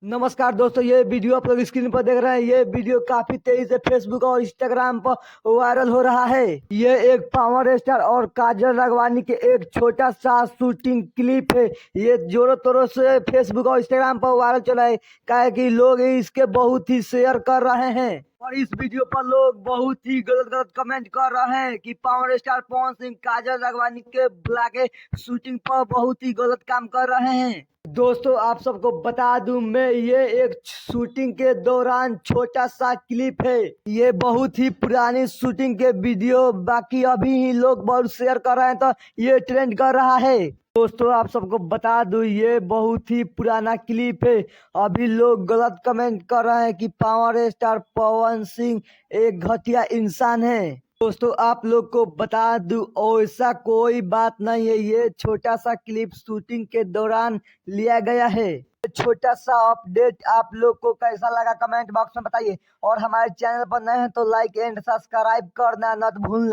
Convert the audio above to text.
नमस्कार दोस्तों, ये वीडियो आप लोग स्क्रीन पर देख रहे हैं। ये वीडियो काफी तेजी से फेसबुक और इंस्टाग्राम पर वायरल हो रहा है। ये एक पावर स्टार और काजल राघवानी के एक छोटा सा शूटिंग क्लिप है। ये जोरों तोरों से फेसबुक और इंस्टाग्राम पर वायरल चला है, काहे कि लोग इसके बहुत ही शेयर कर रहे हैं। और इस वीडियो पर लोग बहुत ही गलत गलत कमेंट कर रहे हैं कि पावर स्टार पवन सिंह काजल राघवानी के बुला के शूटिंग पर बहुत ही गलत काम कर रहे हैं। दोस्तों, आप सबको बता दूं, मैं ये एक शूटिंग के दौरान छोटा सा क्लिप है। ये बहुत ही पुरानी शूटिंग के वीडियो बाकी अभी ही लोग बहुत शेयर कर रहे हैं, तो ये ट्रेंड कर रहा है। दोस्तों, आप सबको बता दूं, ये बहुत ही पुराना क्लिप है। अभी लोग गलत कमेंट कर रहे हैं कि पावर स्टार पवन सिंह एक घटिया इंसान है। दोस्तों, आप लोग को बता दूं, ऐसा कोई बात नहीं है। ये छोटा सा क्लिप शूटिंग के दौरान लिया गया है। छोटा सा अपडेट आप लोग को कैसा लगा कमेंट बॉक्स में बताइए। और हमारे चैनल पर नए हैं तो लाइक एंड सब्सक्राइब करना न भूलना।